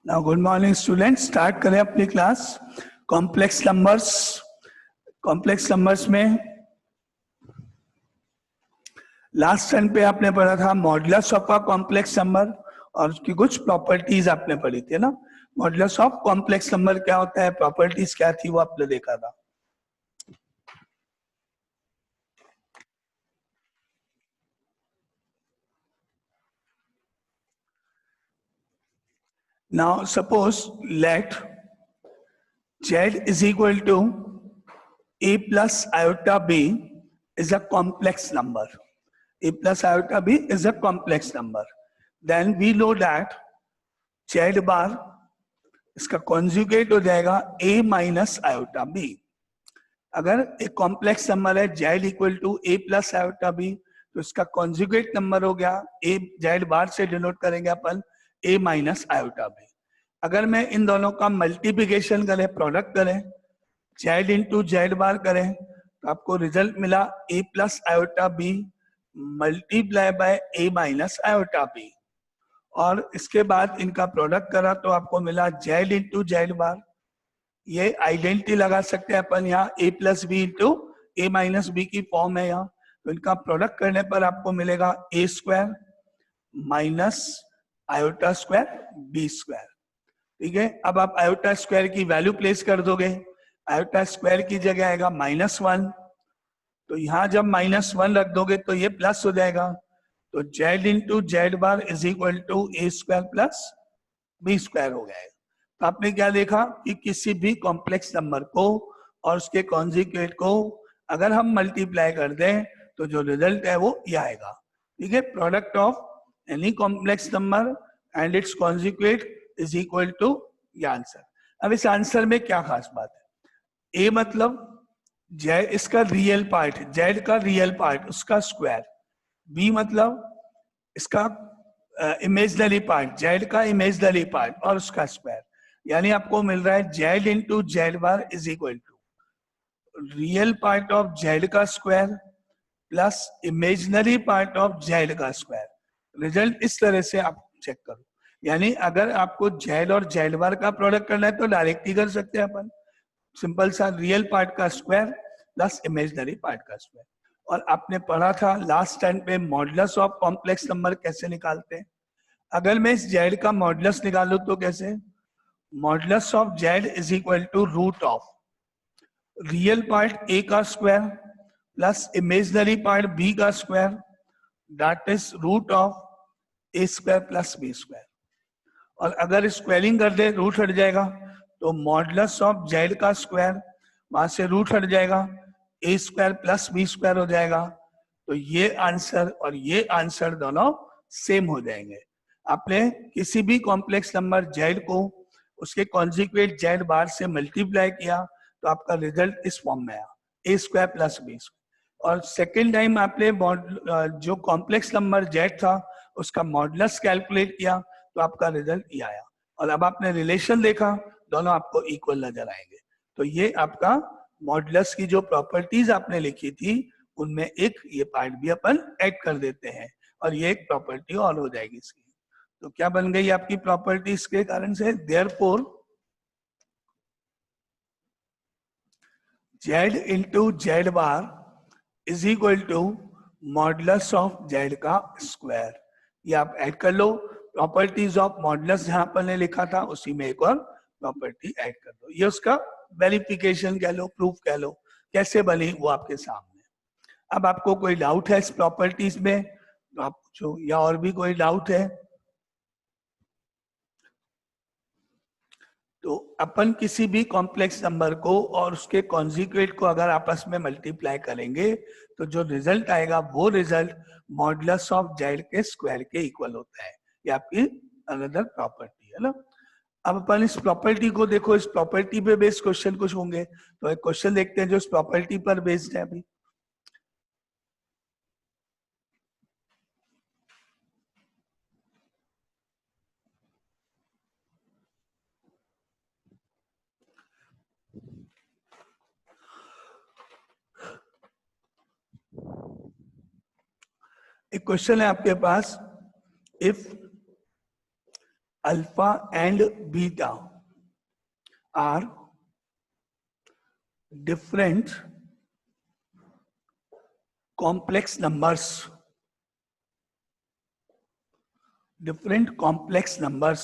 Now good morning student, start करें अपनी class. Complex numbers, complex numbers में last time पे आपने पढ़ा था modulus of a complex number और उसकी कुछ प्रॉपर्टीज आपने पढ़ी थी ना। मॉडुलस ऑफ कॉम्प्लेक्स नंबर क्या होता है, प्रॉपर्टीज क्या थी, वो आपने देखा था। Now suppose let z is equal to a plus iota b is a complex number. A plus iota b is a complex number. Then we know that z bar इसका कॉन्जुगेट हो जाएगा a minus iota b। अगर एक complex number है z equal to a plus iota b, तो इसका conjugate number हो गया a, z बार से डिनोट करेंगे अपन a माइनस आयोटा b। अगर मैं इन दोनों का मल्टीप्लिकेशन करें, प्रोडक्ट करें, z इंटू जेड बार करें, तो आपको रिजल्ट मिला a plus iota b multiply by a minus iota b। और इसके बाद इनका प्रोडक्ट करा तो आपको मिला z इंटू जेड बार। ये आइडेंटिटी लगा सकते हैं अपन, यहाँ a plus B into A minus B की फॉर्म है यहाँ। तो इनका प्रोडक्ट करने पर आपको मिलेगा a square minus iota square B square. ठीक है, अब आप आयोटा स्क्वायर की वैल्यू प्लेस कर दोगे, आयोटा स्क्वायर की जगह आएगा -1, तो यहाँ जब -1 रख दोगे तो ये प्लस हो जाएगा। तो z into Z bar is equal to A square plus B square हो गया है। तो आपने क्या देखा कि किसी भी कॉम्प्लेक्स नंबर को और उसके कॉन्जुगेट को अगर हम मल्टीप्लाई कर दें तो जो रिजल्ट है वो ये आएगा। ठीक है, product of any complex number and its conjugate is equal to ये आंसर। अब इस आंसर में क्या खास बात है, ए मतलब j इसका रियल पार्ट, z का रियल पार्ट उसका स्क्वायर, b मतलब इसका इमेजनरी पार्ट, z का इमेजनरी पार्ट और उसका स्क्वायर। यानी आपको मिल रहा है z into Z bar is equal to real part of z का square plus imaginary part of z का स्क्वायर। रिजल्ट इस तरह से आप चेक करो। यानी अगर आपको z और z बार का प्रोडक्ट करना है तो डायरेक्ट ही कर सकते हैं अपन, सिंपल सा रियल पार्ट का स्क्वायर प्लस इमेजनरी पार्ट का स्क्वायर। और आपने पढ़ा था लास्ट टाइम पे मॉडुलस ऑफ कॉम्प्लेक्स नंबर कैसे निकालते हैं। अगर मैं इस z का मॉडुलस निकालूं तो कैसे, modulus of z is equal to root of real part a का square plus imaginary part b का square, that is root of a square plus b square. और अगर स्क्वायरिंग कर दे रूट हट जाएगा, तो मॉडुलस ऑफ z का स्क्वायर वहां से रूट हट जाएगा, a square plus b square हो जाएगा। तो ये आंसर और ये आंसर दोनों सेम हो जाएंगे। आपने किसी भी कॉम्प्लेक्स नंबर z को उसके कॉन्जुगेट z बार से मल्टीप्लाई किया तो आपका रिजल्ट इस फॉर्म में आया, a square plus b square. और सेकेंड टाइम आपने जो कॉम्प्लेक्स नंबर z था उसका मॉडुलस कैलकुलेट किया तो आपका रिजल्ट ये आया। और अब आपने रिलेशन देखा, दोनों आपको इक्वल नजर आएंगे। तो ये आपका मॉडुलस की जो प्रॉपर्टीज आपने लिखी थी उनमें एक ये पार्ट भी अपन ऐड कर देते हैं और ये एक प्रॉपर्टी और हो जाएगी इसकी। तो क्या बन गई आपकी प्रॉपर्टी इसके कारण से, therefore z into Z bar is equal to modulus of z का स्क्वायर। ये आप ऐड कर लो, प्रॉपर्टीज ऑफ मॉडुलस जहां पर ने लिखा था उसी में एक और प्रॉपर्टी ऐड कर दो। ये उसका वेरिफिकेशन कह लो, प्रूफ कह लो, कैसे बनी वो आपके सामने। अब आपको कोई डाउट है इस प्रॉपर्टीज में तो आप पूछो, या और भी कोई डाउट है तो अपन किसी भी कॉम्प्लेक्स नंबर को और उसके कॉन्जुगेट को अगर आपस में मल्टीप्लाई करेंगे तो जो रिजल्ट आएगा वो रिजल्ट मॉडुलस ऑफ z के स्क्वायर के इक्वल होता है। ये आपकी अनदर प्रॉपर्टी है ना। अब अपन इस प्रॉपर्टी को देखो, इस प्रॉपर्टी पे बेस्ड क्वेश्चन कुछ होंगे, तो एक क्वेश्चन देखते हैं जो इस प्रॉपर्टी पर बेस्ड है। अभी एक क्वेश्चन है आपके पास, if alpha and beta are different complex numbers. Different complex numbers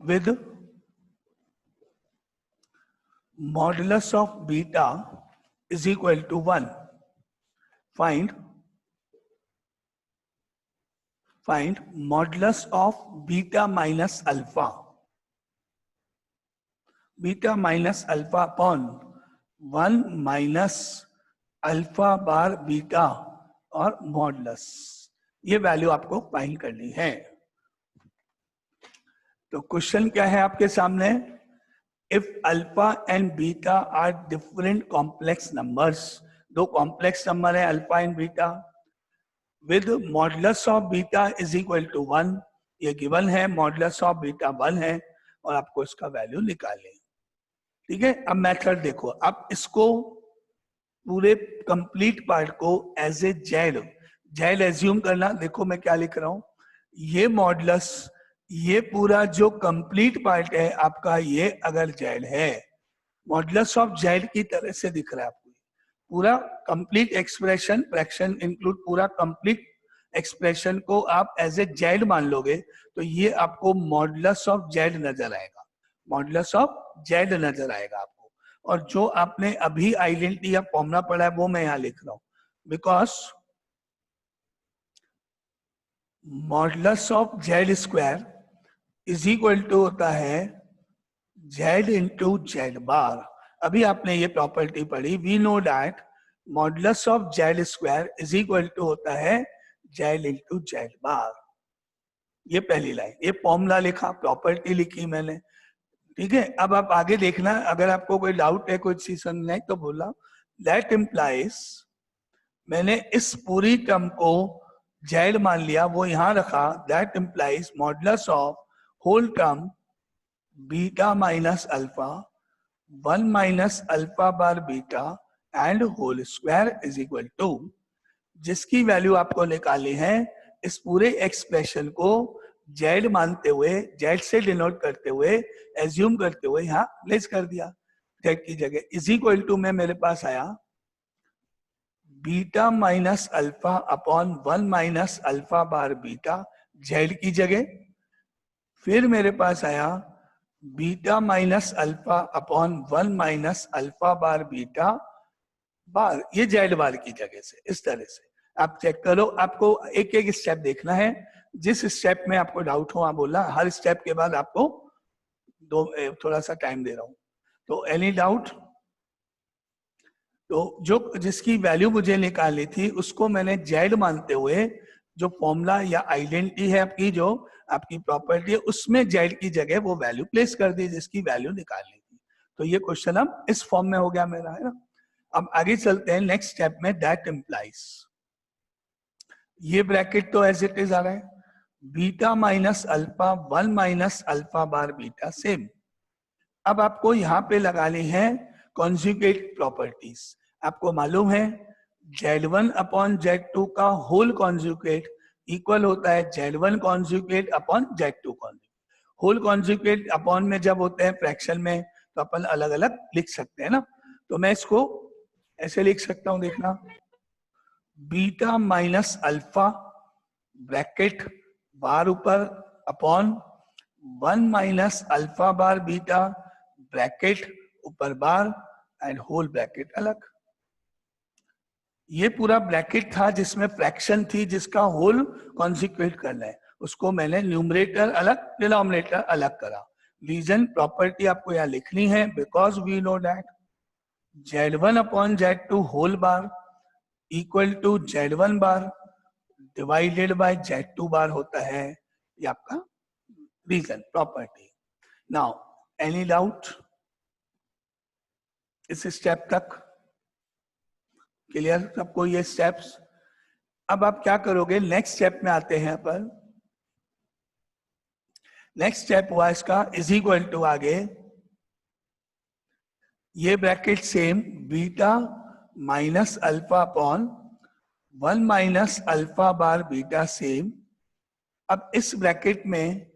with modulus of beta is equal to 1. Find modulus of beta minus alpha. Beta minus alpha upon 1 minus alpha bar beta और modulus, ये value आपको find करनी है. तो question क्या है आपके सामने? If alpha and beta are different complex numbers, दो कॉम्प्लेक्स नंबर है alpha and beta, with modulus of beta is equal to 1, ये गिवन है, मॉडुलस ऑफ बीटा 1 है और आपको इसका वैल्यू निकालनी. ठीक है, अब मेथड देखो, आप इसको पूरे कंप्लीट पार्ट को एज ए जेड एज्यूम करना. देखो मैं क्या लिख रहा हूं, ये मॉडुलस, ये पूरा जो कंप्लीट पार्ट है आपका, ये अगर जेड है, मॉडुलस ऑफ जेड की तरह से दिख रहा है आपको पूरा कंप्लीट एक्सप्रेशन, फ्रैक्शन इंक्लूड, पूरा कंप्लीट एक्सप्रेशन को आप एज ए जेड मान लोगे तो ये आपको मॉडुलस ऑफ जेड नजर आएगा, मॉडुलस ऑफ जेड नजर आएगा आपको. और जो आपने अभी आइडेंटिटी या फॉर्मूला पढ़ा है वो मैं यहां लिख रहा हूं, because modulus of Z square is equal to होता है जेड इंटू जेड बार. अभी आपने ये प्रॉपर्टी पढ़ी, we know that modulus of Z square is equal to होता है जेड इंटू जेड बार. ये पहली लाइन, ये फॉर्मूला लिखा, प्रॉपर्टी लिखी मैंने. ठीक है, अब आप आगे देखना, अगर आपको कोई डाउट है, कोई चीज समझना है तो बोला. दैट इम्प्लाइज, मैंने इस पूरी टर्म को जेड मान लिया, वो यहां रखा. That implies modulus of whole term beta minus alpha 1 minus alpha bar beta and whole square is equal to, जिसकी वैल्यू आपको निकालनी है. इस पूरे एक्सप्रेशन को जेड मानते हुए, जेड से डिनोट करते हुए, एज्यूम करते हुए यहां प्लेस कर दिया जेड की जगह. इज इक्वल टू में मेरे पास आया beta minus alpha upon 1 minus alpha bar beta Z की जगह. फिर मेरे पास आया beta minus alpha upon 1 minus alpha bar beta bar, ये जेड बार की जगह से. इस तरह से आप चेक करो, आपको एक एक स्टेप देखना है. जिस स्टेप में आपको डाउट हो आप बोलना, हर स्टेप के बाद आपको थोड़ा सा टाइम दे रहा हूं. तो एनी डाउट? तो जो जिसकी वैल्यू मुझे निकालनी थी उसको मैंने जेड मानते हुए, जो फॉर्मूला या आइडेंटिटी है आपकी, जो आपकी प्रॉपर्टी है, उसमें जेड की जगह वो वैल्यू प्लेस कर दी जिसकी वैल्यू निकालनी थी. तो ये क्वेश्चन अब इस फॉर्म में हो गया मेरा, है ना. अब आगे चलते हैं नेक्स्ट स्टेप में. दैट इम्प्लाइज, ये ब्रैकेट तो एज इट इज आ रहा है, beta minus alpha 1 minus alpha bar beta same. अब आपको यहाँ पे लगानी है कॉन्जुगेट प्रॉपर्टीज. आपको मालूम है Z1 अपॉन Z2 का होल कॉन्जुगेट इक्वल होता है Z1 conjugate upon Z2 conjugate. Whole conjugate upon में जब होते हैं फ्रैक्शन में तो अपन अलग अलग लिख सकते हैं ना. तो मैं इसको ऐसे लिख सकता हूं, देखना, बीटा माइनस अल्फा ब्रैकेट बार ऊपर upon 1 minus alpha bar beta bracket ऊपर बार एंड होल ब्रैकेट अलग. ये पूरा ब्रैकेट था जिसमें फ्रैक्शन थी जिसका होल कॉन्जुगेट करना है, उसको मैंने न्यूमरेटर अलग, डिनोमिनेटर अलग करा. रीजन प्रॉपर्टी आपको यहाँ लिखनी है, because we know that Z1 upon Z2 whole bar equal to Z1 bar divided by Z2 bar होता है. ये आपका reason property. Now any doubt इस स्टेप तक? क्लियर सबको ये स्टेप्स? अब आप क्या करोगे, नेक्स्ट स्टेप में आते हैं अपन. नेक्स्ट स्टेप हुआ इसका इज इक्वल टू, आगे ये bracket same beta minus alpha upon 1 minus alpha bar beta same. अब इस ब्रैकेट में,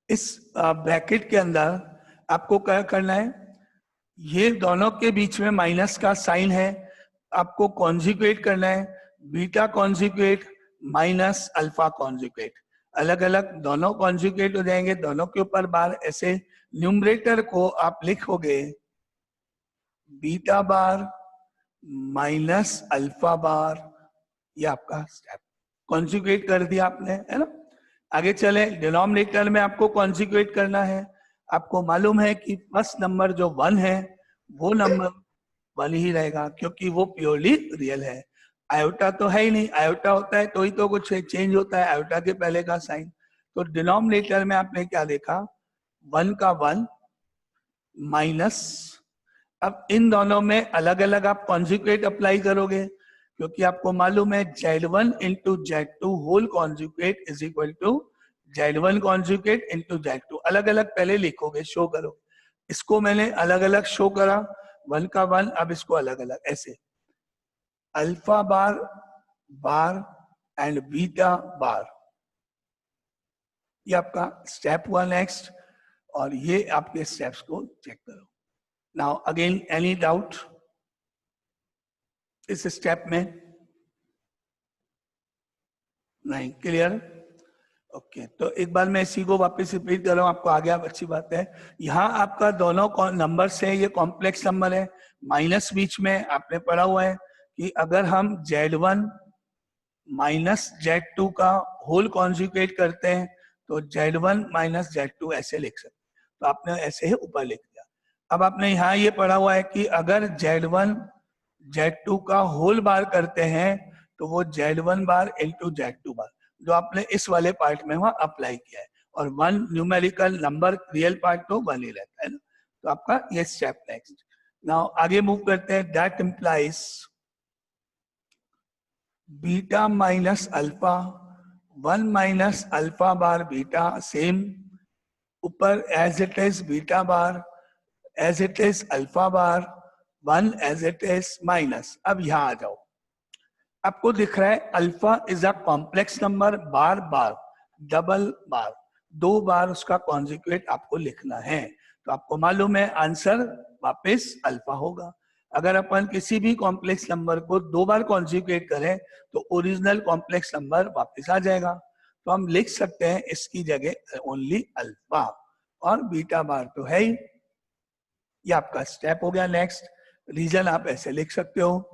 इस ब्रैकेट के अंदर आपको क्या करना है, ये दोनों के बीच में माइनस का साइन है, आपको कॉन्जुगेट करना है, beta conjugate minus alpha conjugate, अलग अलग दोनों कॉन्जुगेट हो जाएंगे, दोनों के ऊपर बार। ऐसे न्यूमरेटर को आप लिखोगे beta bar minus alpha bar, ये आपका स्टेप कॉन्जुगेट कर दिया आपने, है ना। आगे चले, डिनोमिनेटर में आपको कॉन्जुगेट करना है। आपको मालूम है कि फर्स्ट नंबर जो 1 है वो नंबर 1 ही रहेगा, क्योंकि वो प्योरली रियल है। आयोटा तो है ही नहीं, आयोटा होता है तो ही तो कुछ चेंज होता है, आयोटा के पहले का साइन। तो डिनोमिनेटर में आपने क्या देखा, 1 का 1 माइनस, अब इन दोनों में अलग अलग आप कॉन्जुगेट अप्लाई करोगे, क्योंकि आपको मालूम है Z1 into Z2 whole conjugate is equal to Z1 conjugate into Z2। अलग अलग पहले लिखोगे, शो करो। इसको मैंने अलग अलग शो करा, 1 का 1, अब इसको अलग अलग ऐसे, alpha bar bar and beta bar, ये आपका स्टेप 1 नेक्स्ट। और ये आपके स्टेप्स को चेक करो। नाउ अगेन एनी डाउट इस स्टेप में? नहीं, क्लियर? ओके, तो एक बार मैं इसी को वापस रिपीट कर रहा हूं, आपको आ गया, अच्छी बात है। यहाँ आपका दोनों नंबर है, ये कॉम्प्लेक्स नंबर है, माइनस बीच में आपने पढ़ा हुआ है कि अगर हम Z1 माइनस Z2 का होल कॉन्जुगेट करते हैं तो Z1 माइनस Z2 ऐसे लिख सकते, तो आपने ऐसे ही ऊपर लिख दिया। अब आपने यहाँ ये पढ़ा हुआ है कि अगर Z1 Z2 का होल बार करते हैं तो वो Z1 बार इंटू Z2 बार, जो आपने इस वाले पार्ट में वहां अप्लाई किया है। और 1 न्यूमेरिकल नंबर, रियल पार्ट तो 1 ही रहता है ना। तो आपका ये स्टेप नेक्स्ट। नाउ आगे मूव करते हैं। That implies beta minus alpha, 1 minus alpha bar beta same, ऊपर as it is beta bar, as it is alpha bar, 1 as it is minus. अब यहां आ जाओ, आपको दिख रहा है alpha is a complex number, bar bar double bar, 2 बार उसका कॉन्जुगेट आपको लिखना है। तो आपको मालूम है आंसर वापस अल्फा होगा। अगर अपन किसी भी कॉम्प्लेक्स नंबर को 2 बार कॉन्जुगेट करें तो ओरिजिनल कॉम्प्लेक्स नंबर वापस आ जाएगा। तो हम लिख सकते हैं इसकी जगह ओनली अल्फा, और बीटा बार तो है ही। ये आपका स्टेप हो गया नेक्स्ट। रीजन आप ऐसे लिख सकते हो,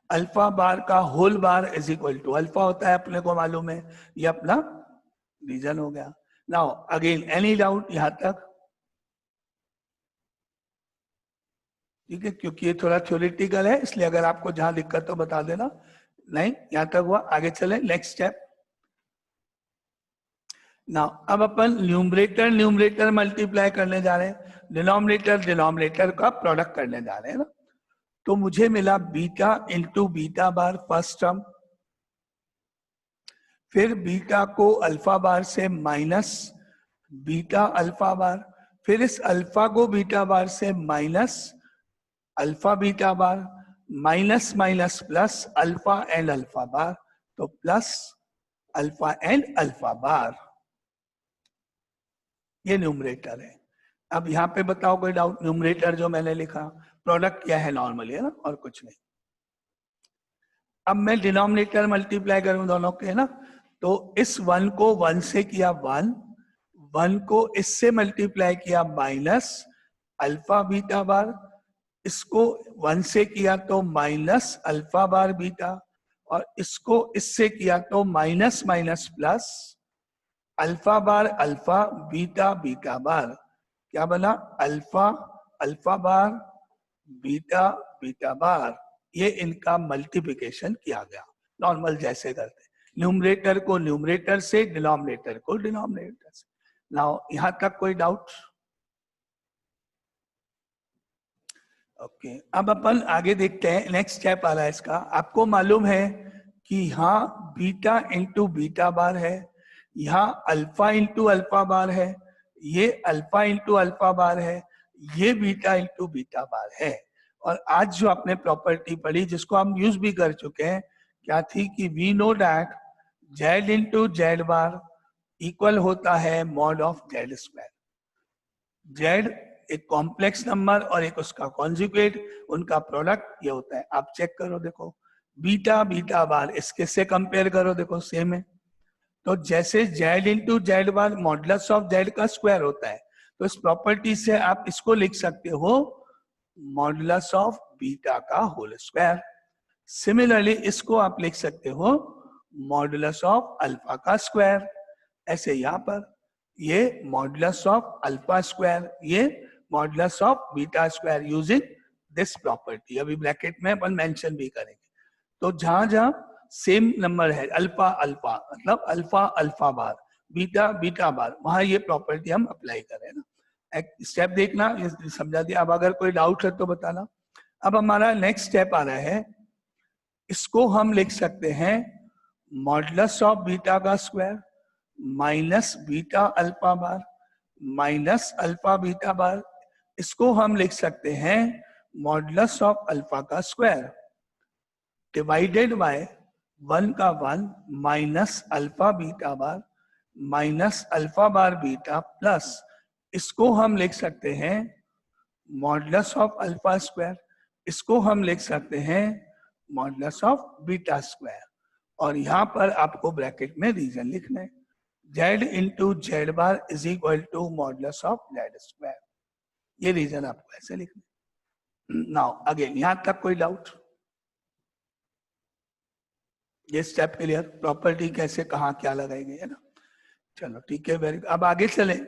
अल्फा बार का whole bar is equal to alpha होता है, अपने को मालूम है। ये अपना रीजन हो गया। नाउ अगेन एनी डाउट यहां तक? ठीक है, क्योंकि ये थोड़ा थ्योरेटिकल है, इसलिए अगर आपको जहां दिक्कत हो बता देना। नहीं, यहां तक हुआ, आगे चले नेक्स्ट स्टेप। नाउ अब अपन न्यूमरेटर न्यूमरेटर मल्टीप्लाई करने जा रहे हैं, डिनोमिनेटर डिनोमिनेटर का प्रोडक्ट करने जा रहे हैं ना। तो मुझे मिला बीटा इंटू बीटा बार फर्स्ट टर्म, फिर बीटा को अल्फा बार से माइनस बीटा अल्फा बार, फिर इस अल्फा को बीटा बार से minus alpha beta bar, minus minus plus alpha and alpha bar, तो plus alpha and alpha bar. ये न्यूमरेटर है। अब यहाँ पे बताओ कोई डाउट? न्यूमरेटर जो मैंने लिखा, प्रोडक्ट क्या है नॉर्मली, है ना, और कुछ नहीं। अब मैं डिनोमिनेटर मल्टीप्लाई करूं दोनों के, है ना, तो इस 1 को 1 से किया 1, 1 को इससे मल्टीप्लाई किया माइनस अल्फा बीटा बार, इसको 1 से किया तो माइनस अल्फा बार बीटा, और इसको इससे किया तो minus minus plus alpha bar alpha beta beta bar. क्या बना? Alpha alpha bar beta beta bar. ये इनका मल्टीप्लिकेशन किया गया, नॉर्मल जैसे करते हैं, न्यूमरेटर को न्यूमरेटर से, डिनोमिनेटर को डिनोमिनेटर से। नाउ यहां तक कोई डाउट? ओके, अब अपन आगे देखते हैं, नेक्स्ट स्टेप आ रहा है इसका। आपको मालूम है कि यहाँ बीटा इंटू बीटा बार है, यहाँ अल्फा इंटू अल्फा बार है, ये अल्फा इंटू अल्फा बार है, ये बीटा इंटू बीटा बार है। और आज जो आपने प्रॉपर्टी पढ़ी जिसको हम यूज भी कर चुके हैं, क्या थी कि we know that Z into Z bar equal होता है mod of Z square. Z एक कॉम्प्लेक्स नंबर और एक उसका कॉन्जुगेट, उनका प्रोडक्ट ये होता है। आप चेक करो, देखो बीटा बीटा बार इसके से कंपेयर करो, देखो सेम है। तो जैसे Z into Z bar modulus of Z का स्क्वायर होता है, तो इस प्रॉपर्टी से आप इसको लिख सकते हो मॉडुलस ऑफ बीटा का होल स्क्वायर। सिमिलरली इसको आप लिख सकते हो मॉडुलस ऑफ अल्फा का स्क्वायर। ऐसे यहां पर ये मॉडुलस ऑफ अल्फा स्क्वायर, ये modulus of beta square using this property. अभी ब्रैकेट में अपन मेंशन भी करेंगे। तो जहां जहां सेम नंबर है, अल्फा अल्फा मतलब alpha alpha bar, beta beta bar, वहां ये प्रॉपर्टी हम अप्लाई करें ना। एक स्टेप देखना, ये समझा दिया। अब अगर कोई डाउट है तो बताना। अब हमारा नेक्स्ट स्टेप आ रहा है, इसको हम लिख सकते हैं मॉडुलस ऑफ बीटा का square minus beta alpha bar minus alpha beta bar. इसको हम लिख सकते हैं मॉडुलस ऑफ अल्फा का स्क्वायर डिवाइडेड बाय 1 का 1 minus alpha beta bar minus alpha bar beta plus इसको हम लिख सकते हैं मॉडुलस ऑफ अल्फा स्क्वायर, इसको हम लिख सकते हैं मॉडुलस ऑफ बीटा स्क्वायर। और यहां पर आपको ब्रैकेट में रीजन लिखना है, Z into Z bar is equal to modulus of Z square. ये रीजन आपको ऐसे लिखना है। नाउ अगेन यहां तक कोई डाउट? ये स्टेप क्लियर? प्रॉपर्टी कैसे कहाँ क्या लगाएंगे, है ना। चलो ठीक है, वेरी। अब आगे चले।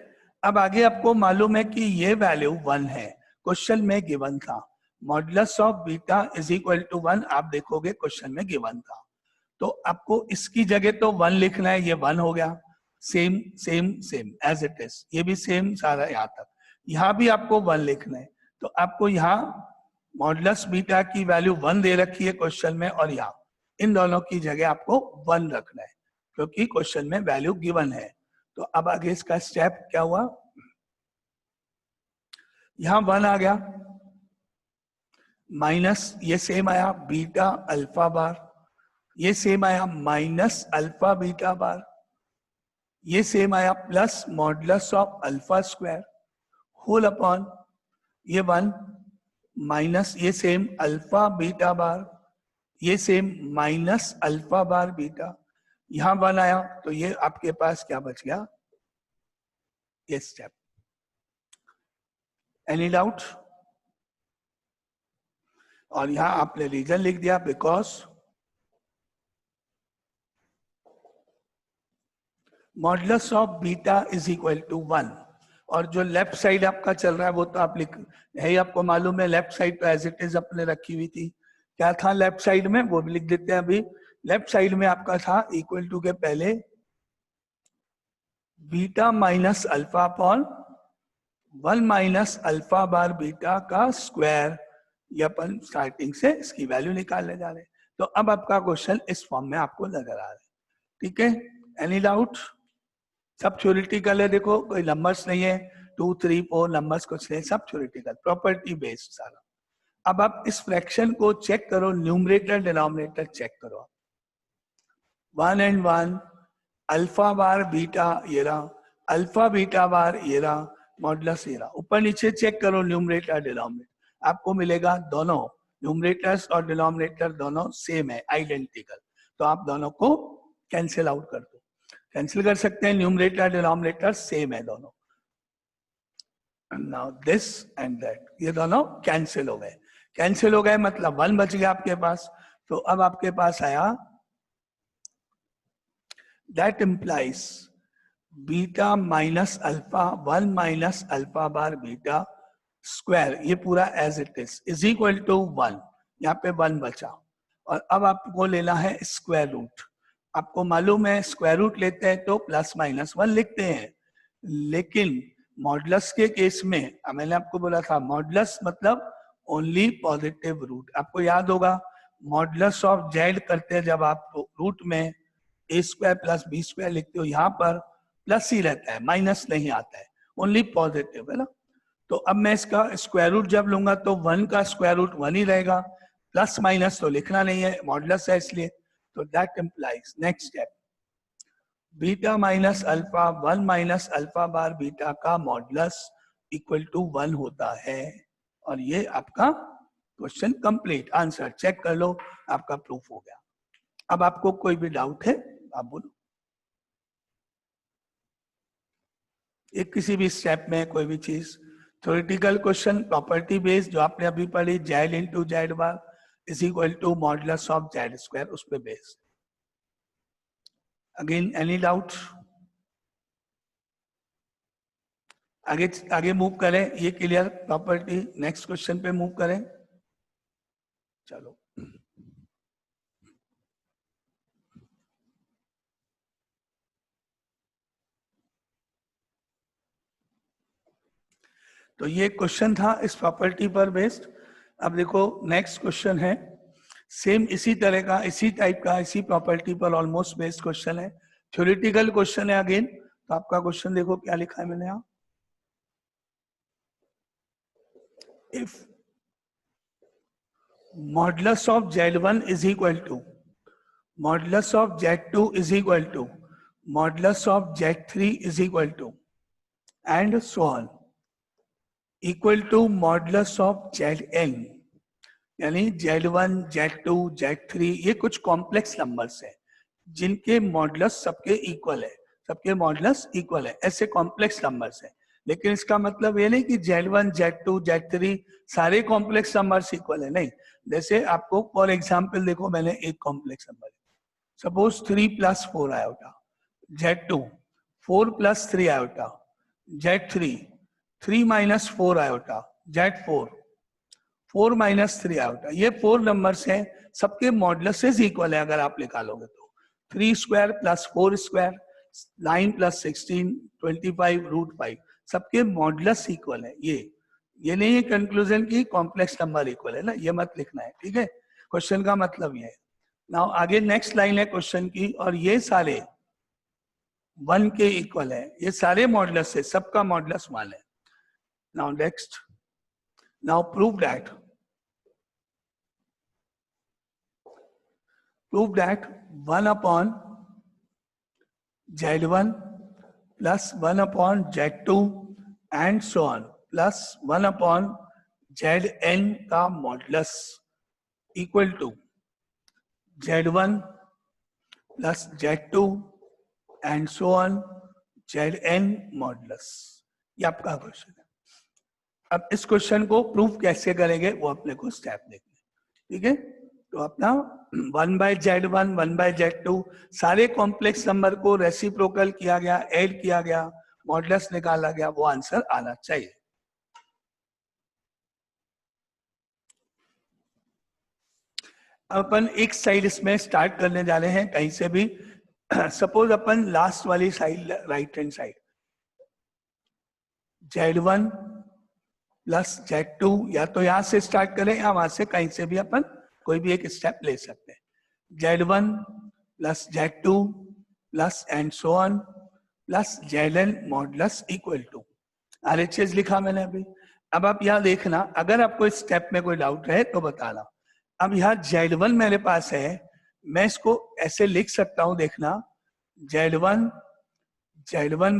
अब आगे आपको मालूम है कि ये वैल्यू 1 है, क्वेश्चन में गिवन था। Modulus of beta is equal to 1, आप देखोगे क्वेश्चन में गिवन था। तो आपको इसकी जगह तो 1 लिखना है, ये 1 हो गया। Same same same as it is, ये भी सेम सारा यहाँ तक। यहाँ भी आपको 1 लिखना है, तो आपको यहाँ मॉडुलस बीटा की वैल्यू 1 दे रखी है क्वेश्चन में, और यहाँ इन दोनों की जगह आपको 1 रखना है क्योंकि क्वेश्चन में वैल्यू गिवन है। तो अब आगे इसका स्टेप क्या हुआ, यहां 1 आ गया माइनस ये सेम आया बीटा अल्फा बार, ये सेम आया माइनस अल्फा बीटा बार, ये सेम आया plus modulus of alpha square whole upon ये 1 माइनस ये सेम अल्फा बीटा बार, ये same minus alpha bar beta. यहां 1 आया तो ये आपके पास क्या बच गया, ये स्टेप। Any doubt? और यहां आपने रीजन लिख दिया because modulus of beta is equal to 1। और जो लेफ्ट साइड आपका चल रहा है वो तो आप लिख है ही, आपको मालूम है लेफ्ट साइड तो एज इट इज अपने रखी हुई थी। क्या था लेफ्ट साइड में, वो भी लिख देते हैं अभी। लेफ्ट साइड में आपका था इक्वल टू के पहले beta minus alpha upon 1 minus alpha bar beta का स्क्वायर। ये अपन स्टार्टिंग से इसकी वैल्यू निकालने जा रहे हैं। तो अब आपका क्वेश्चन इस फॉर्म में आपको नजर आ रहा है, ठीक है। Any doubt? सब थ्योरेटिकल है, देखो कोई नंबर्स नहीं है, 2 3 4 नंबर्स कुछ नहीं, सब थ्योरेटिकल प्रॉपर्टी बेस्ड सारा। अब आप इस फ्रैक्शन को चेक करो, न्यूमरेटर डिनोमिनेटर चेक करो। 1 and 1 अल्फा बार बीटा ये रहा, अल्फा बीटा बार ये रहा, मॉडुलस ये रहा। ऊपर नीचे चेक करो न्यूमरेटर डिनोमिनेटर, आपको मिलेगा दोनों न्यूमरेटर्स और डिनोमिनेटर दोनों सेम है, आइडेंटिकल। तो आप दोनों को कैंसिल आउट कर दो, कैंसिल कर सकते हैं, न्यूमरेटर डिनोमिनेटर सेम है दोनों। नाउ दिस एंड दैट, ये दोनों कैंसिल हो गए। कैंसिल हो गए मतलब 1 बच गया आपके पास। तो अब आपके पास आया that implies beta minus alpha 1 minus alpha bar beta square, ये पूरा as it is equal to 1। यहाँ पे 1 बचा और अब आपको लेना है स्क्वायर रूट। आपको मालूम है स्क्वायर रूट लेते हैं तो प्लस माइनस 1 लिखते हैं, लेकिन मॉडुलस के केस में मैंने आपको बोला था मॉडुलस मतलब ओनली पॉजिटिव रूट। आपको याद होगा मॉडुलस ऑफ जेड करते हैं जब आप रूट में ए स्क्वायर प्लस बी स्क्वायर लिखते हो, यहाँ पर प्लस ही रहता है, माइनस नहीं आता है, ओनली पॉजिटिव, है ना। तो अब मैं इसका स्क्वायर रूट जब लूंगा तो 1 का स्क्वायर रूट 1 ही रहेगा, प्लस माइनस तो लिखना नहीं है, मॉडुलस है इसलिए। तो that implies next step beta minus alpha 1 minus alpha bar beta का मॉडुलस इक्वल टू 1 होता है। और ये आपका क्वेश्चन कंप्लीट, आंसर चेक कर लो, आपका प्रूफ हो गया। अब आपको कोई भी डाउट है आप बोलो, एक किसी भी स्टेप में कोई भी चीज। थ्योरेटिकल क्वेश्चन प्रॉपर्टी बेस्ड जो आपने अभी पढ़ी, Z into Z bar is equal to modulus of Z square, उस पे बेस्ड। Again any doubt? आगे आगे मूव करें, ये क्लियर प्रॉपर्टी, नेक्स्ट क्वेश्चन पे मूव करें। चलो तो ये क्वेश्चन था इस प्रॉपर्टी पर बेस्ड। अब देखो नेक्स्ट क्वेश्चन है सेम इसी तरह का, इसी टाइप का, इसी प्रॉपर्टी पर ऑलमोस्ट बेस्ड क्वेश्चन है, थ्योरेटिकल क्वेश्चन है अगेन। तो आपका क्वेश्चन देखो क्या लिखा है मैंने यहाँ, if modulus of Z1 is equal to modulus of Z2 is equal to modulus of Z3 is equal to and so on equal to modulus of Zn, यानी Z1, Z2, Z3 ये कुछ complex numbers हैं जिनके modulus सबके equal है, सबके modulus equal है, ऐसे कॉम्प्लेक्स नंबर्स हैं। लेकिन इसका मतलब ये नहीं कि Z1, Z2, Z3 सारे कॉम्प्लेक्स नंबर्स इक्वल है, नहीं। जैसे आपको फॉर एग्जांपल देखो, मैंने एक complex number, suppose 3 + 4 iota, Z2 4 + 3 iota, Z3 3 - 4 iota, Z4 4 - 3 iota. ये 4 नंबर्स हैं, सबके मॉडुलसेस इक्वल है अगर आप निकालोगे तो। 3 स्क्वायर + 4 स्क्वायर 9 + 16 25√5 सबके मॉडुलस इक्वल है। ये नहीं है कंक्लूजन की कॉम्प्लेक्स नंबर इक्वल है ना, ये मत लिखना है, ठीक है। क्वेश्चन का मतलब ये है। नाउ आगे नेक्स्ट लाइन है क्वेश्चन की, और ये सारे 1 के इक्वल है, ये सारे मॉडुलस है, सबका मॉडुलस 1 है। Now next, now prove that prove that 1 upon Z1 plus 1 upon Z2 and so on plus 1 upon Zn का modulus equal to Z1 plus Z2 and so on Zn modulus. ये आपका question है। अब इस question को proof कैसे करेंगे वो अपने को स्टेप देखने, ठीक है। तो अपना 1/Z1 1/Z2 सारे कॉम्प्लेक्स नंबर को रेसिप्रोकल किया गया, ऐड किया गया, मॉडुलस निकाला गया, वो आंसर आना चाहिए। अपन एक साइड इसमें स्टार्ट करने जा रहे हैं कहीं से भी। सपोज अपन लास्ट वाली side, right hand side, Z1 + Z2, या तो यहां से स्टार्ट करें या वहां से कहीं से भी अपन कोई भी एक स्टेप ले सकते हैं। Z1 + Z2 plus and so on plus Zn modulus equal to RHS लिखा मैंने अभी। अब आप यहाँ देखना, अगर आपको इस स्टेप में कोई डाउट रहे तो बताना। अब यहाँ Z1 मेरे पास है, मैं इसको ऐसे लिख सकता हूं, देखना Z1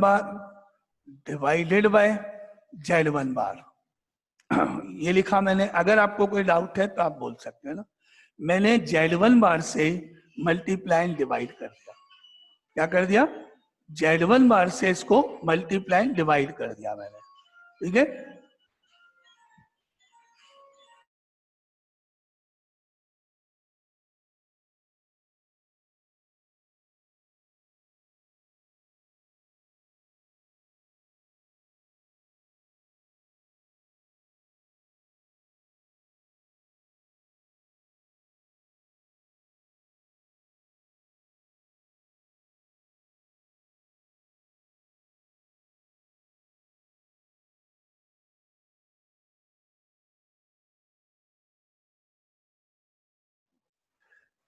bar divided bye Z1 बार, ये लिखा मैंने। अगर आपको कोई डाउट है तो आप बोल सकते हैं ना। मैंने Z1 बार से मल्टीप्लाई डिवाइड कर दिया। क्या कर दिया? Z1 बार से इसको मल्टीप्लाई डिवाइड कर दिया मैंने, ठीक है।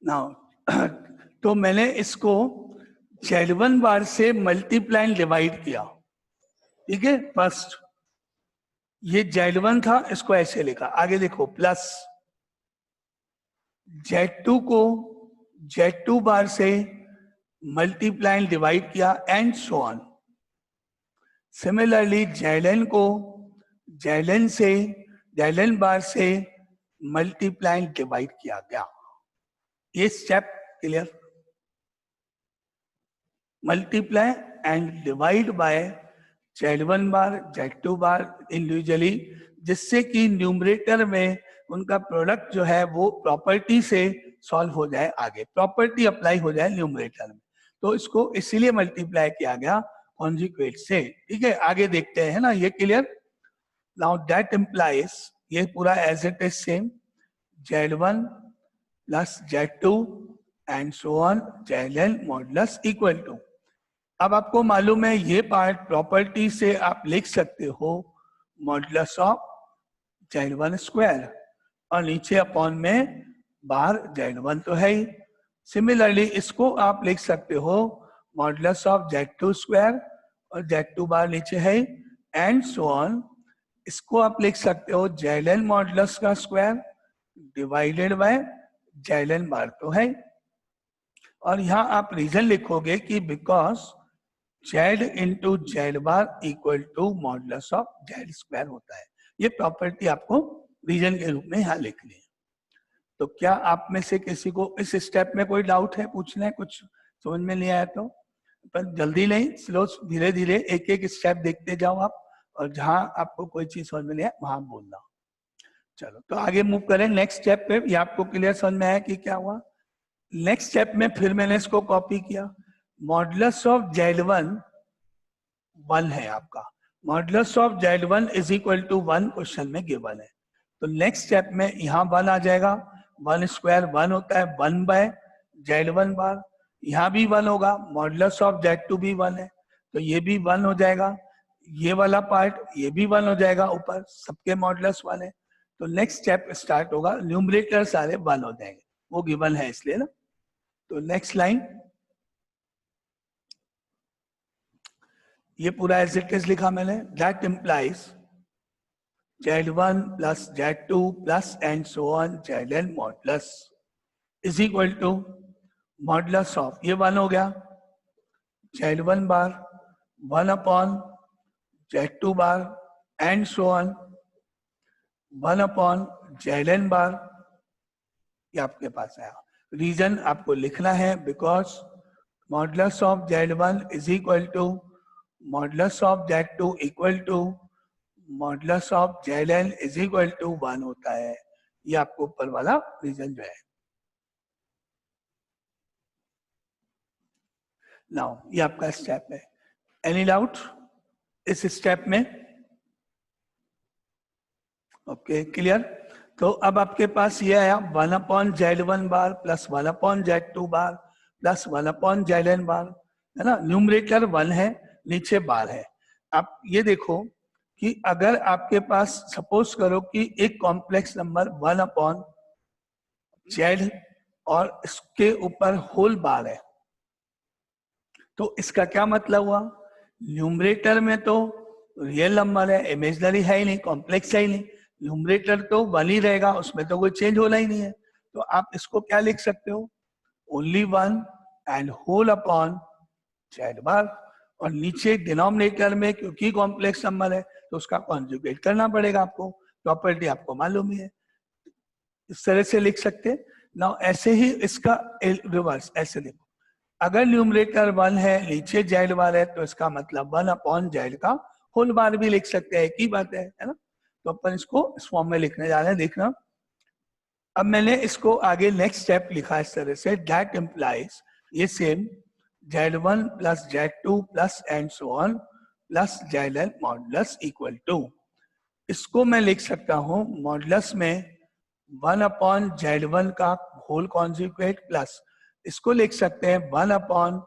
नाउ तो मैंने इसको Z1 बार से मल्टीप्लाई डिवाइड किया, ठीक है, फर्स्ट। ये Z1 था, इसको ऐसे लिखा, आगे देखो प्लस Z2 को Z2 बार से मल्टीप्लाई डिवाइड किया and so on. Similarly Zn को Zn से Zn बार से मल्टीप्लाई डिवाइड किया गया। ये step clear? Multiply and divide by Z1 bar Z2 bar individually, जिससे कि न्यूमरेटर में उनका प्रोडक्ट जो है वो प्रॉपर्टी से सॉल्व हो जाए, आगे प्रॉपर्टी अप्लाई हो जाए न्यूमरेटर में। तो इसको इसीलिए मल्टीप्लाई किया गया कॉन्जुगेट से। ठीक है, आगे देखते हैं ना, ये क्लियर? नाउ दैट इम्प्लाइज, ये पूरा as it is same, Z1 plus Z2 and so on Zn modulus equal to. अब आपको मालूम है ये पार्ट प्रॉपर्टी से आप लिख सकते हो मॉडुलस ऑफ Z1 स्क्वायर, और नीचे अपॉन में बार Z1 तो है ही। सिमिलरली इसको आप लिख सकते हो मॉडुलस ऑफ Z2 स्क्वायर, और Z2 बार नीचे है एंड सो ऑन। इसको आप लिख सकते हो Zn मॉडुलस का square divided by Zn bar तो है, और यहाँ आप रीजन लिखोगे कि because Z into Z bar equal to modulus of Z square होता है। ये प्रॉपर्टी आपको रीजन के रूप में यहाँ लिखनी है। तो क्या आप में से किसी को इस स्टेप में कोई डाउट है, पूछना है, कुछ समझ में नहीं आया तो? पर जल्दी नहीं, स्लो, धीरे धीरे एक एक स्टेप देखते जाओ आप, और जहां आपको कोई चीज समझ में नहीं आया वहां बोलना। चलो तो आगे मूव करें नेक्स्ट स्टेप पे। ये आपको क्लियर समझ में आया कि क्या हुआ? नेक्स्ट स्टेप में फिर मैंने इसको कॉपी किया। मॉडुलस ऑफ Z1 1 है आपका, modulus of Z1 is equal to 1 question में गिवन है। तो नेक्स्ट स्टेप में यहाँ 1 आ जाएगा, 1 स्क्वायर 1 होता है 1 बाय Z1 बार। यहाँ भी 1 होगा, मॉडुलस ऑफ Z2 भी 1 है, तो ये भी 1 हो जाएगा। ये वाला पार्ट ये भी 1 हो जाएगा, ऊपर सबके मॉडुलस 1 है। तो नेक्स्ट स्टेप स्टार्ट होगा, न्यूमरेटर सारे 1 हो जाएंगे, वो गिवन है इसलिए ना। तो नेक्स्ट लाइन, ये पूरा एज इट इज लिखा मैंने, that implies Z1 plus Z2 plus and so on Zn modulus is equal to modulus of, ये 1 हो गया Z1 bar 1 upon Z2 bar and so on 1 upon Zn bar. ये आपके पास आया। रीजन आपको लिखना है, because modulus of Z1 is equal to modulus of Z2 equal to modulus of Zn is equal to 1 होता है। ये आपको ऊपर वाला रीजन जो है। नाउ ये आपका स्टेप है। एनी डाउट इस स्टेप में? Okay clear. तो अब आपके पास ये आया 1 upon Z1 bar plus 1 upon Z2 bar plus 1 upon Zn बार, है ना। न्यूमरेटर 1 है, नीचे बार है। आप ये देखो कि अगर आपके पास सपोज करो कि एक कॉम्प्लेक्स नंबर 1 अपॉन Z और इसके ऊपर होल बार है, तो इसका क्या मतलब हुआ? न्यूमरेटर में तो रियल नंबर है, इमेजिनरी है ही नहीं, कॉम्प्लेक्स है ही नहीं, न्यूमरेटर तो 1 ही रहेगा, उसमें तो कोई चेंज होना ही नहीं है। तो आप इसको क्या लिख सकते हो? Only 1 and whole upon Z bar, और नीचे डिनोमिनेटर में क्योंकि कॉम्प्लेक्स नंबर है तो उसका कॉन्जुगेट करना पड़ेगा आपको, प्रॉपर्टी आपको मालूम ही है। इस तरह से लिख सकते। नाउ ऐसे ही इसका रिवर्स, ऐसे देखो, अगर न्यूमरेटर 1 है, नीचे Z बार है, तो इसका मतलब 1 अपॉन Z का होल बार भी लिख सकते हैं, एक ही बात है ना। तो अपन इसको इस फॉर्म में लिखने जा रहे हैं, देखना। अब मैंने इसको आगे नेक्स्ट स्टेप लिखा इस तरह से, दैट इम्प्लाइज, ये same Z1 plus Z2 plus and so on plus Zn modulus equal to, इसको मैं लिख सकता हूं मॉडुलस में 1 अपॉन Z1 का होल कॉन्जुगेट प्लस, इसको लिख सकते हैं 1 अपॉन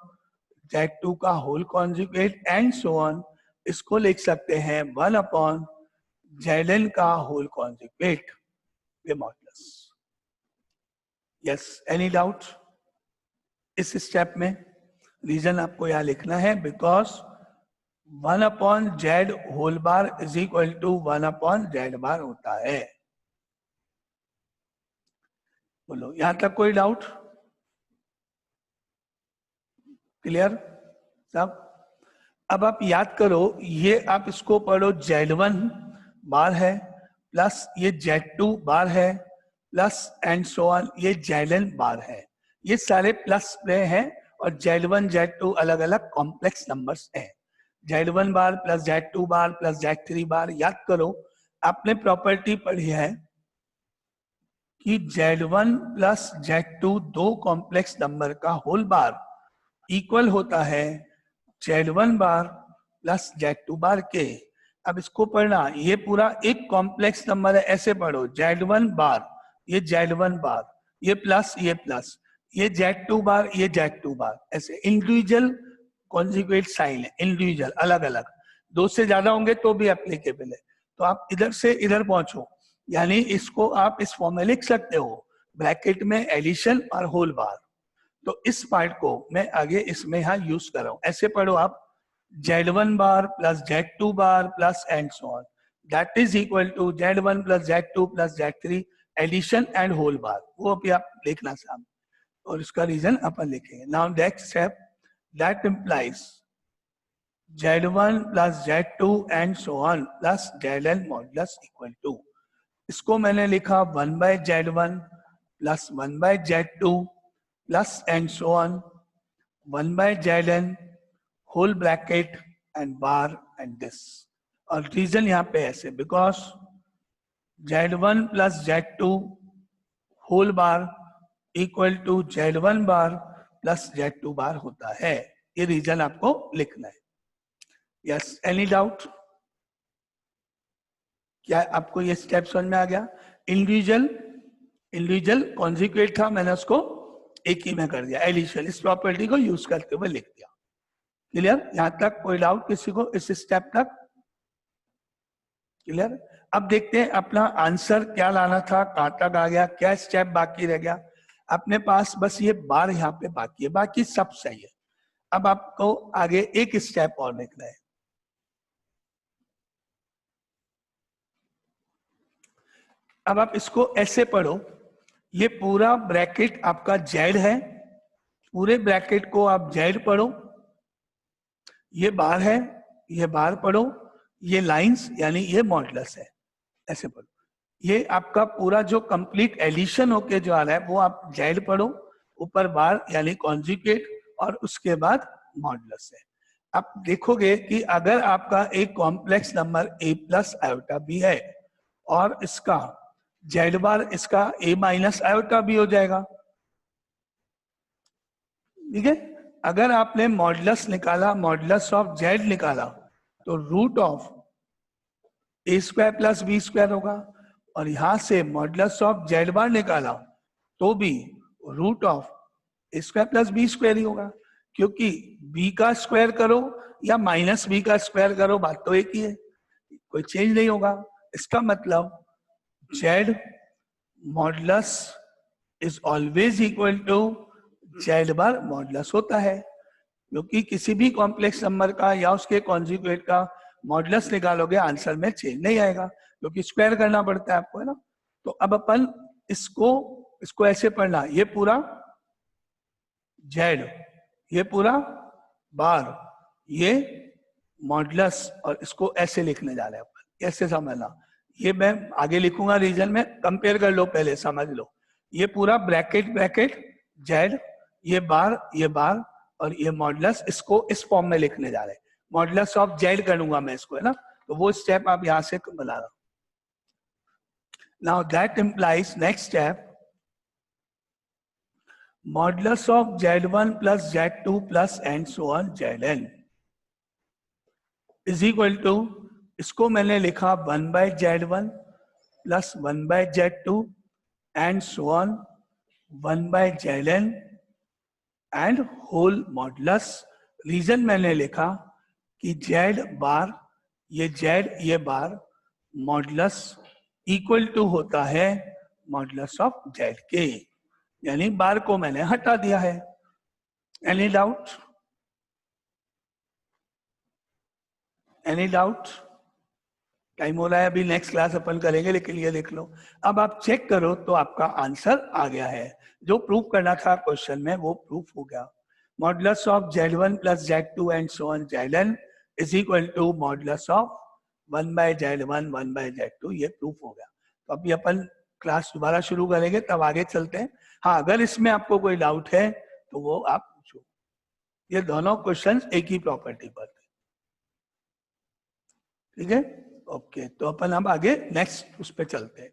Z2 का whole conjugate and so on, इसको लिख सकते हैं 1 अपॉन Zn का होल कॉन्जुगेट, ये मॉडुलस। यस, एनी डाउट इस स्टेप में? रीजन आपको यहां लिखना है, because 1 upon Z whole bar is equal to 1 upon Z bar होता है। बोलो यहां तक कोई डाउट? क्लियर सब? अब आप याद करो, ये आप इसको पढ़ो, Z1 बार है प्लस ये Z2 बार है प्लस एंड सो ऑन ये ZN बार है। ये सारे प्लस में हैं और Z1 Z2 अलग अलग कॉम्प्लेक्स नंबर्स हैं। Z1 bar plus Z2 bar plus Z3 बार। याद करो आपने प्रॉपर्टी पढ़ी है कि Z1 प्लस Z2 दो कॉम्प्लेक्स नंबर का होल बार इक्वल होता है Z1 बार प्लस Z2 बार के। अब इसको पढ़ना, ये पूरा एक कॉम्प्लेक्स नंबर है, ऐसे पढ़ो Z1 बार, ये Z1 बार, ये प्लस ये Z2 बार, ये Z2 बार, ऐसे इंडिविजुअल कॉन्जुगेट साइन है, इंडिविजुअल अलग अलग। दो से ज्यादा होंगे तो भी एप्लीकेबल है। तो आप इधर से इधर पहुंचो, यानी इसको आप इस फॉर्म में लिख सकते हो, ब्रैकेट में एडिशन और होल बार। तो इस पार्ट को मैं आगे इसमें यहां यूज कर रहा हूं, ऐसे पढ़ो आप Z1 bar plus Z2 bar plus and so on, that is equal to Z1 plus Z2 plus Z3 addition and whole bar. वो अभी आप लिखना सामने और इसका रीजन अपन लिखेंगे। Now next step, that implies Z1 plus Z2 and so on plus ZN modulus equal to, इसको मैंने लिखा 1 by Z1 plus 1 by Z2 plus and so on 1 by Zn whole bracket and bar and this। और reason यहाँ पे ऐसे, because Z1 plus Z2 whole bar equal to Z1 bar plus Z2 bar होता है। ये reason आपको लिखना है। Yes, any doubt? क्या आपको ये स्टेप समझ में आ गया? इंडिविजुअल कॉन्जुगेट था, मैंने उसको एक ही में कर दिया, एडिशन, इस प्रॉपर्टी को यूज करते हुए लिख दिया। क्लियर? यहां तक कोई डाउट किसी को इस स्टेप तक? क्लियर? अब देखते हैं अपना आंसर क्या लाना था, कहां तक आ गया, क्या स्टेप बाकी रह गया। अपने पास बस ये बार यहाँ पे बाकी है, बाकी सब सही है। अब आपको आगे एक स्टेप और लिखना है। अब आप इसको ऐसे पढ़ो, ये पूरा ब्रैकेट आपका जेड है, पूरे ब्रैकेट को आप जेड पढ़ो, ये बार है, ये बार पढ़ो, ये लाइंस यानी ये मॉडुलस है, ऐसे पढ़ो। ये आपका पूरा जो कंप्लीट एडिशन होके जो आ रहा है वो आप जेड पढ़ो, ऊपर बार यानी कॉन्जुगेट और उसके बाद मॉडुलस है। आप देखोगे कि अगर आपका एक complex number a plus iota b है और इसका जेड बार इसका a माइनस आयोटा बी हो जाएगा, ठीक है। अगर आपने मॉडुलस निकाला, मॉडुलस ऑफ जेड निकाला, तो root of a square plus B square होगा, और यहां से मॉडुलस ऑफ जेड बार निकाला तो भी root of a square plus B square ही होगा, क्योंकि बी का स्क्वायर करो या माइनस बी का स्क्वायर करो, बात तो एक ही है, कोई चेंज नहीं होगा। इसका मतलब Z modulus is always equal to Z bar modulus होता है, क्योंकि किसी भी कॉम्प्लेक्स नंबर का या उसके कॉन्जुगेट का मॉडुलस निकालोगे आंसर में चेंज नहीं आएगा, क्योंकि स्क्वायर करना पड़ता है आपको, है ना। तो अब अपन इसको ऐसे पढ़ना, ये पूरा जेड, ये पूरा बार, ये मॉडुलस, और इसको ऐसे लिखने जा रहे हैं अपन, ऐसे समझना। ये मैं आगे लिखूंगा रीजन में, कंपेयर कर लो, पहले समझ लो। ये पूरा ब्रैकेट जेड, ये बार और ये मॉडुलस, इसको इस फॉर्म में लिखने जा रहे हैं। मॉडुलस ऑफ जेड करूंगा मैं इसको, है ना। तो वो स्टेप आप यहां से बना रहा हूं। Now that implies next step, modulus of Z1 plus Z2 plus and so on Zn is equal to, इसको मैंने लिखा 1 by Z1 plus 1 by Z2 and so on 1 by Zn and whole modulus. Reason मैंने लिखा कि Z बार, ये Z ये बार, modulus equal to होता है मॉडुलस ऑफ जेड के, यानी बार को मैंने हटा दिया है। Any doubt? Any doubt? Time हो रहा है, अभी नेक्स्ट क्लास अपन करेंगे, लेकिन ये देख लो। अब आप चेक करो तो आपका आंसर आ गया है। जो प्रूफ करना था क्वेश्चन में वो प्रूफ हो गया। Modulus of Z1 plus Z2 and so on Zn is equal to modulus of 1/Z1 1/Z2, ये प्रूफ हो गया। तो अभी अपन क्लास दोबारा शुरू करेंगे, तब आगे चलते हैं। हाँ, अगर इसमें आपको कोई डाउट है तो वो आप पूछो। ये दोनों क्वेश्चंस एक ही प्रॉपर्टी पर थे, ठीक है? ओके, तो अपन अब आगे नेक्स्ट उस पर चलते हैं।